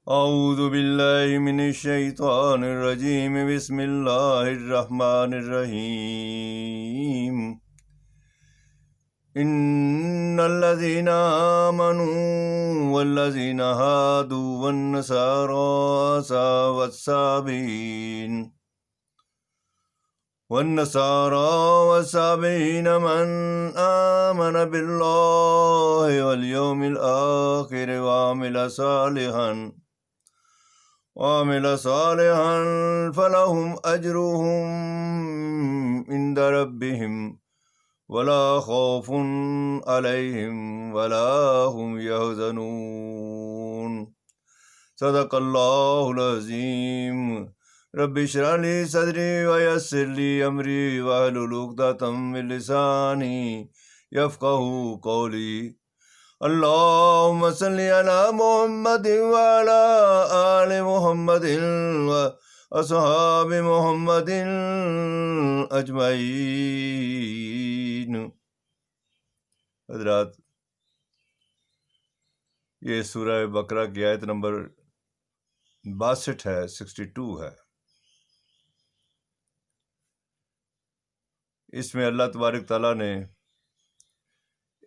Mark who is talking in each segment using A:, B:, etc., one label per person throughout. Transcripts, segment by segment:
A: اعوذ باللہ من الشیطان الرجیم بسم اللہ الرحمن الرحیم ان الذین آمنوا والذین ہادوا والنصارى والصابئین من آمن باللہ والیوم الآخر وعمل صالحا فلهم اجرهم عند ربهم ولا خوف عليهم ولا هم يحزنون صدق اللہ العظیم رب اشرح لي صدری ويسر لي امری واحلل عقدۃ من لسانی یفقہوا قولی اللهم صل على محمد وعلى آل محمد وأصحاب محمد اجمعین۔ حضرات، یہ سورہ بقرہ کی آیت نمبر 62 ہے، 62 ہے۔ اس میں اللہ تبارک تعالیٰ نے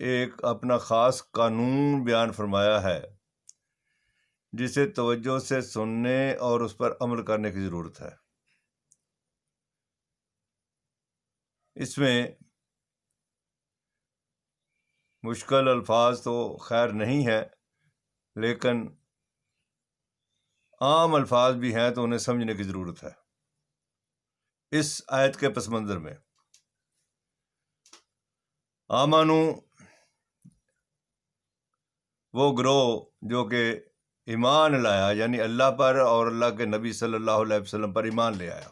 A: ایک اپنا خاص قانون بیان فرمایا ہے جسے توجہ سے سننے اور اس پر عمل کرنے کی ضرورت ہے۔ اس میں مشکل الفاظ تو خیر نہیں ہے، لیکن عام الفاظ بھی ہیں تو انہیں سمجھنے کی ضرورت ہے۔ اس آیت کے پس منظر میں آمنو وہ گروہ جو کہ ایمان لایا، یعنی اللہ پر اور اللہ کے نبی صلی اللہ علیہ وسلم پر ایمان لے آیا،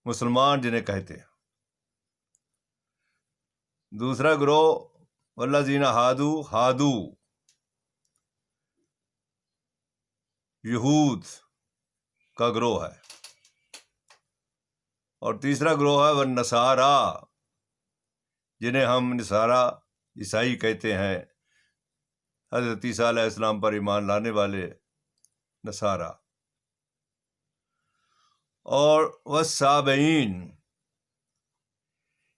A: مسلمان جنہیں کہتے ہیں۔ دوسرا گروہ والذین ہادو یہود کا گروہ ہے، اور تیسرا گروہ ہے والنصارى جنہیں ہم نصارہ عیسائی کہتے ہیں، حضرت عیسیٰ علیہ السلام پر ایمان لانے والے نصارہ۔ اور والصابئین،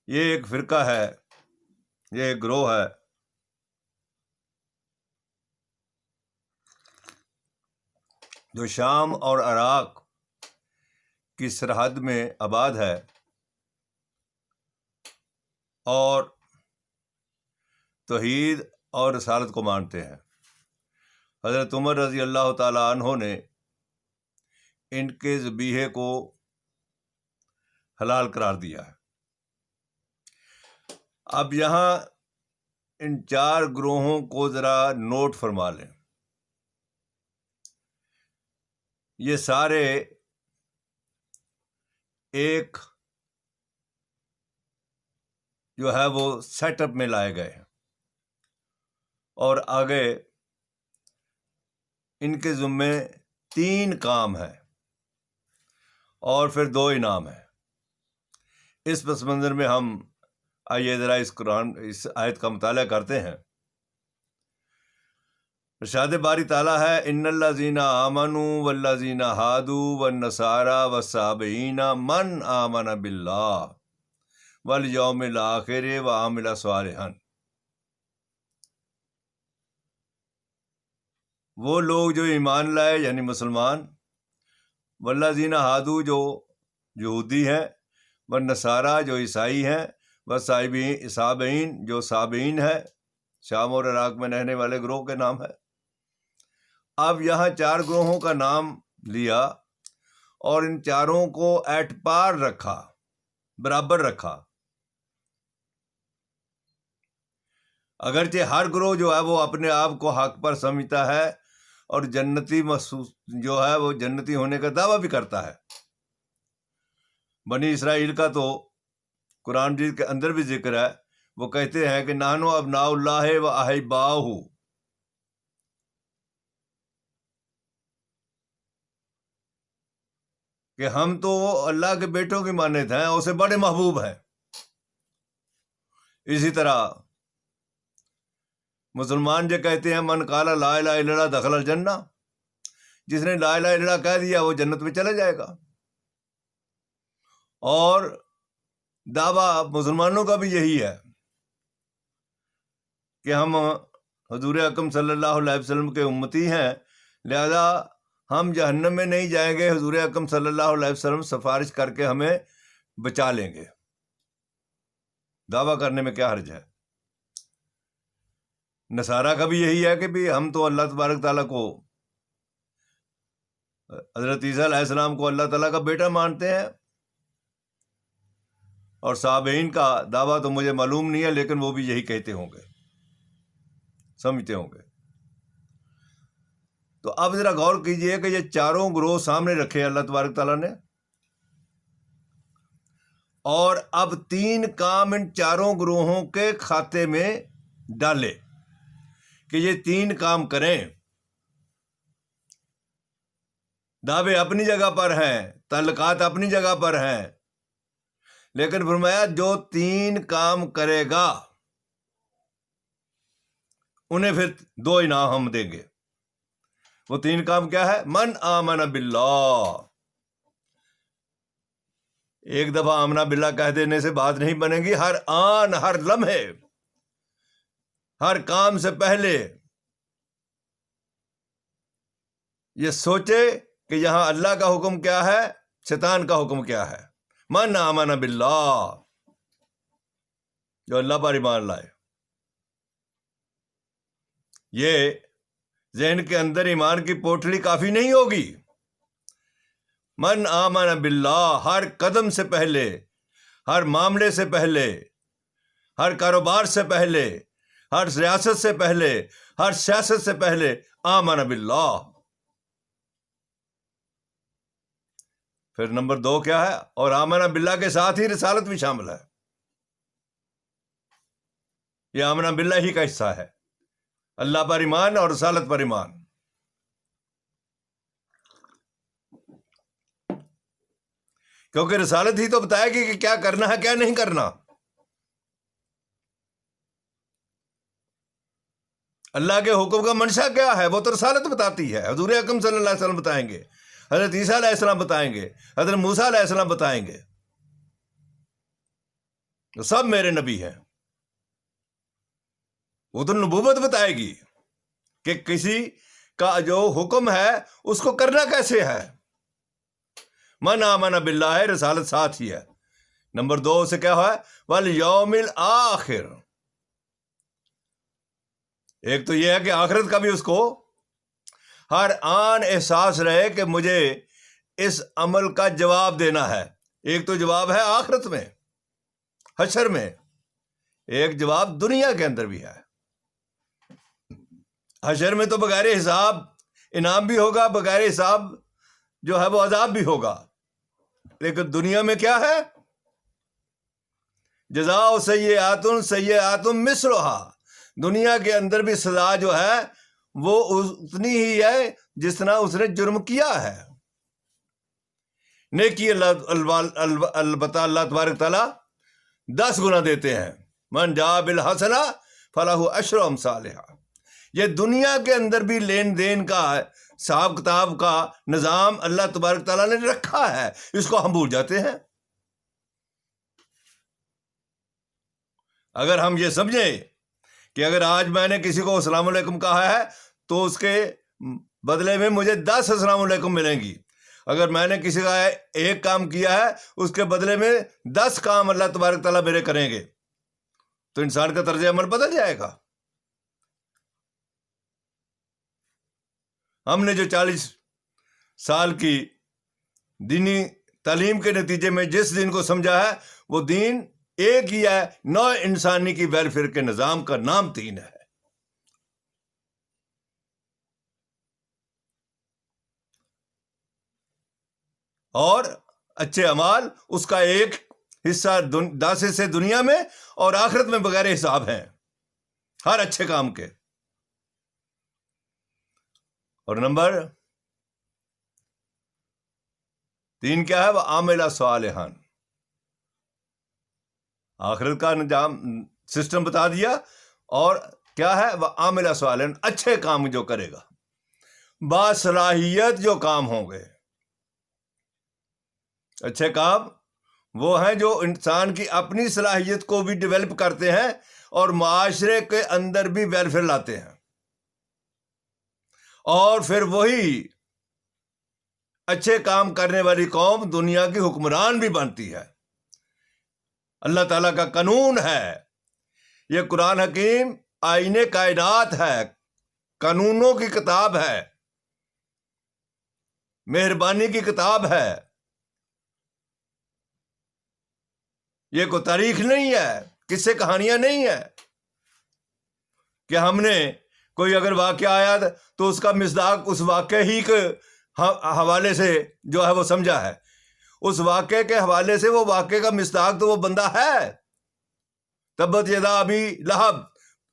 A: یہ ایک فرقہ ہے، یہ ایک گروہ ہے جو شام اور عراق کی سرحد میں آباد ہے اور توحید اور رسالت کو مانتے ہیں۔ حضرت عمر رضی اللہ تعالی عنہ نے ان کے ذبیحے کو حلال قرار دیا ہے۔ اب یہاں ان 4 گروہوں کو ذرا نوٹ فرما لیں۔ یہ سارے ایک جو ہے وہ سیٹ اپ میں لائے گئے ہیں، اور آگے ان کے ذمے 3 کام ہیں اور پھر 2 انعام ہیں۔ اس پس منظر میں ہم آئیے ذرا اس آیت کا مطالعہ کرتے ہیں۔ ارشاد باری تعالیٰ ہے ان الذین آمنوا والذین ہادوا والنصارى والصابئین من آمن باللہ والیوم الآخر وعمل صالحا۔ وہ لوگ جو ایمان لائے یعنی مسلمان، والذین ہادوا جو یہودی ہیں، والنصارى جو عیسائی ہیں، والصابئین جو صابئین ہے، شام اور عراق میں رہنے والے گروہ کے نام ہے۔ اب یہاں 4 گروہوں کا نام لیا اور ان چاروں کو ایٹ پار رکھا، برابر رکھا۔ اگرچہ ہر گروہ جو ہے وہ اپنے آپ کو حق پر سمجھتا ہے اور جنتی محسوس جو ہے وہ جنتی ہونے کا دعویٰ بھی کرتا ہے۔ بنی اسرائیل کا تو قرآن مجید کے اندر بھی ذکر ہے، وہ کہتے ہیں کہ نحن ابناء اللہ و احباؤہ، کہ ہم تو اللہ کے بیٹوں کی مانند ہیں، اسے بڑے محبوب ہیں۔ اسی طرح مسلمان جو کہتے ہیں من قال لا الہ الا اللہ دخل الجنہ، جس نے لا الہ الا اللہ کہہ دیا وہ جنت میں چلا جائے گا۔ اور دعویٰ مسلمانوں کا بھی یہی ہے کہ ہم حضور اکرم صلی اللہ علیہ وسلم کے امتی ہیں، لہذا ہم جہنم میں نہیں جائیں گے، حضور اکرم صلی اللہ علیہ وسلم سفارش کر کے ہمیں بچا لیں گے۔ دعویٰ کرنے میں کیا حرج ہے؟ نصارہ کا بھی یہی ہے کہ بھی ہم تو اللہ تبارک تعالیٰ کو، حضرت عیسیٰ علیہ السلام کو اللہ تعالیٰ کا بیٹا مانتے ہیں، اور صابئین کا دعویٰ تو مجھے معلوم نہیں ہے، لیکن وہ بھی یہی کہتے ہوں گے، سمجھتے ہوں گے۔ تو اب ذرا غور کیجئے کہ یہ چاروں گروہ سامنے رکھے اللہ تبارک تعالیٰ نے، اور اب 3 کام ان چاروں گروہوں کے کھاتے میں ڈالے کہ یہ 3 کام کریں۔ دعوے اپنی جگہ پر ہیں، تعلقات اپنی جگہ پر ہیں، لیکن فرمایا جو 3 کام کرے گا انہیں پھر 2 انعام ہم دیں گے۔ وہ 3 کام کیا ہے؟ من آمن باللہ۔ ایک دفعہ آمنا باللہ کہہ دینے سے بات نہیں بنے گی، ہر آن، ہر لمحے، ہر کام سے پہلے یہ سوچے کہ یہاں اللہ کا حکم کیا ہے، شیطان کا حکم کیا ہے۔ من آمن باللہ، جو اللہ پر ایمان لائے۔ یہ ذہن کے اندر ایمان کی پوٹلی کافی نہیں ہوگی۔ من آمن باللہ، ہر قدم سے پہلے، ہر معاملے سے پہلے، ہر کاروبار سے پہلے، ہر ریاست سے پہلے، ہر سیاست سے پہلے آمن باللہ۔ پھر نمبر 2 کیا ہے؟ اور آمن باللہ کے ساتھ ہی رسالت بھی شامل ہے۔ یہ آمن باللہ ہی کا حصہ ہے، اللہ پر ایمان اور رسالت پر ایمان۔ کیونکہ رسالت ہی تو بتائے گی کہ کیا کرنا ہے، کیا نہیں کرنا۔ اللہ کے حکم کا منشا کیا ہے وہ تو رسالت بتاتی ہے۔ حضور اکرم صلی اللہ علیہ وسلم بتائیں گے، حضرت عیسیٰ علیہ السلام بتائیں گے، حضرت موسیٰ علیہ السلام بتائیں گے، تو سب میرے نبی ہیں۔ وہ تو نبوت بتائے گی کہ کسی کا جو حکم ہے اس کو کرنا کیسے ہے۔ من آمن باللہ ہے، رسالت ساتھ ہی ہے۔ نمبر 2 سے کیا ہے؟ والیوم الآخر۔ ایک تو یہ ہے کہ آخرت کا بھی اس کو ہر آن احساس رہے کہ مجھے اس عمل کا جواب دینا ہے۔ ایک تو جواب ہے آخرت میں، حشر میں، ایک جواب دنیا کے اندر بھی ہے۔ حشر میں تو بغیر حساب انعام بھی ہوگا، بغیر حساب جو ہے وہ عذاب بھی ہوگا، لیکن دنیا میں کیا ہے؟ جزاء سیئات سیئات مثلھا۔ دنیا کے اندر بھی سزا جو ہے وہ اتنی ہی ہے جتنا اس نے جرم کیا ہے۔ نیکی البتہ اللہ تبارک تعالیٰ 10 گنا دیتے ہیں۔ من جاء بالحسنہ فلہ عشر امثالھا۔ یہ دنیا کے اندر بھی لین دین کا حساب کتاب کا نظام اللہ تبارک تعالیٰ نے رکھا ہے، اس کو ہم بھول جاتے ہیں۔ اگر ہم یہ سمجھیں کہ اگر آج میں نے کسی کو السلام علیکم کہا ہے تو اس کے بدلے میں مجھے 10 السلام علیکم ملیں گی، اگر میں نے کسی کا ایک کام کیا ہے اس کے بدلے میں 10 کام اللہ تبارک تعالیٰ میرے کریں گے، تو انسان کا طرز عمل بدل جائے گا۔ ہم نے جو 40 سال کی دینی تعلیم کے نتیجے میں جس دین کو سمجھا ہے وہ دین ایک ہی ہے، نوع انسانی کی ویلفیئر کے نظام کا نام دین ہے۔ اور اچھے اعمال اس کا ایک حصہ 10 حصے دنیا میں اور آخرت میں بغیر حساب ہیں، ہر اچھے کام کے۔ اور نمبر 3 کیا ہے؟ وہ عاملہ صالحان۔ آخرت کا نظام سسٹم بتا دیا، اور کیا ہے؟ وہ عامل صالحً، اچھے کام جو کرے گا، باصلاحیت جو کام ہوں گے. اچھے کام وہ ہیں جو انسان کی اپنی صلاحیت کو بھی ڈیولپ کرتے ہیں اور معاشرے کے اندر بھی ویلفیئر لاتے ہیں، اور پھر وہی اچھے کام کرنے والی قوم دنیا کی حکمران بھی بنتی ہے. اللہ تعالیٰ کا قانون ہے یہ. قرآن حکیم آئین کائنات ہے، قانونوں کی کتاب ہے، مہربانی کی کتاب ہے. یہ کوئی تاریخ نہیں ہے، قصے کہانیاں نہیں ہے کہ ہم نے کوئی اگر واقعہ آیا تو اس کا مصداق اس واقعے ہی کے حوالے سے جو ہے وہ سمجھا ہے. اس واقعے کے حوالے سے وہ واقعے کا مصداق تو وہ بندہ ہے. تبت یدا ابی لہب،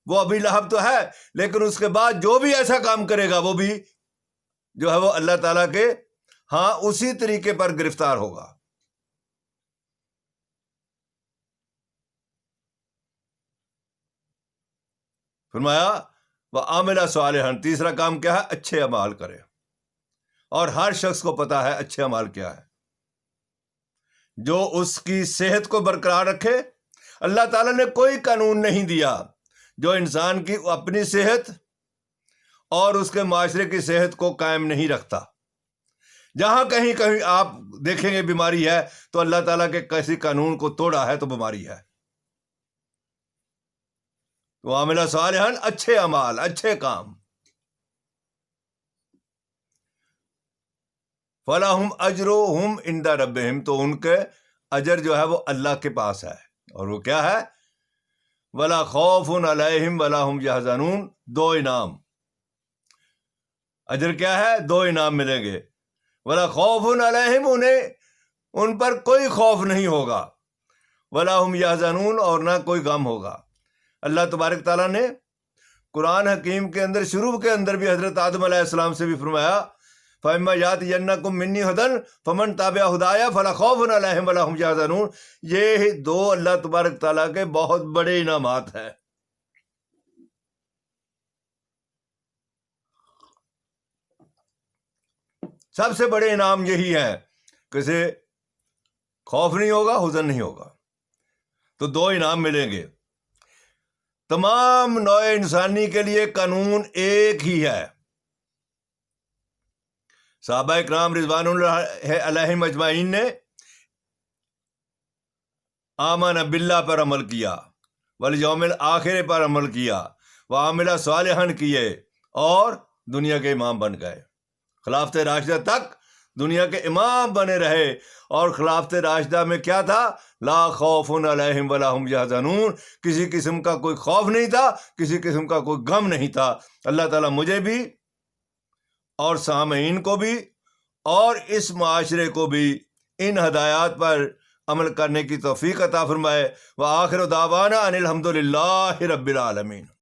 A: وہ ابی لہب تو ہے، لیکن اس کے بعد جو بھی ایسا کام کرے گا وہ بھی جو ہے وہ اللہ تعالیٰ کے ہاں اسی طریقے پر گرفتار ہوگا. فرمایا وَعَمِلَ صَالِحًا، تیسرا کام کیا ہے؟ اچھے اعمال کرے. اور ہر شخص کو پتا ہے اچھے اعمال کیا ہے، جو اس کی صحت کو برقرار رکھے. اللہ تعالیٰ نے کوئی قانون نہیں دیا جو انسان کی اپنی صحت اور اس کے معاشرے کی صحت کو قائم نہیں رکھتا. جہاں کہیں آپ دیکھیں گے بیماری ہے تو اللہ تعالیٰ کے کسی قانون کو توڑا ہے تو بیماری ہے. وَعَمِلَ صَالِحًا، اچھے اعمال، اچھے کام. فَلَهُمْ أَجْرُهُمْ عِنْدَ رَبِّهِمْ، تو ان کے اجر جو ہے وہ اللہ کے پاس ہے. اور وہ کیا ہے؟ وَلَا خَوْفٌ عَلَيْهِمْ وَلَا هُمْ يَحْزَنُونَ. دو انعام. اجر کیا ہے؟ دو انعام ملیں گے. وَلَا خَوْفٌ عَلَيْهِمْ، انہیں ان پر کوئی خوف نہیں ہوگا. وَلَا هُمْ يَحْزَنُونَ، اور نہ کوئی غم ہوگا. اللہ تبارک تعالیٰ نے قرآن حکیم کے اندر شروع کے اندر بھی حضرت آدم علیہ السلام سے بھی فرمایا فَإِمَّا يَأْتِيَنَّكُم مِّنِّي هُدًى فَمَن تَبِعَ هُدَايَ فَلَا خَوْفٌ عَلَيْهِمْ وَلَا هُمْ يَحْزَنُونَ. یہ دو اللہ تبارک تعالیٰ کے بہت بڑے انعامات ہیں. سب سے بڑے انعام یہی ہے کہ سے خوف نہیں ہوگا، حزن نہیں ہوگا. تو دو انعام ملیں گے. تمام نوع انسانی کے لیے قانون ایک ہی ہے. صحابہ اکرام رضوان اللہ علیہم اجمعین نے آمن باللہ پر عمل کیا، والیوم الآخر پر عمل کیا، وعمل صالحا کیے، اور دنیا کے امام بن گئے. خلافت راشدہ تک دنیا کے امام بنے رہے. اور خلافت راشدہ میں کیا تھا؟ لا خوف علیہم ولا هم یحزنون. کسی قسم کا کوئی خوف نہیں تھا، کسی قسم کا کوئی غم نہیں تھا. اللہ تعالیٰ مجھے بھی اور سامعین کو بھی اور اس معاشرے کو بھی ان ہدایات پر عمل کرنے کی توفیق عطا فرمائے. وآخر دعوانا ان الحمد للہ رب العالمین.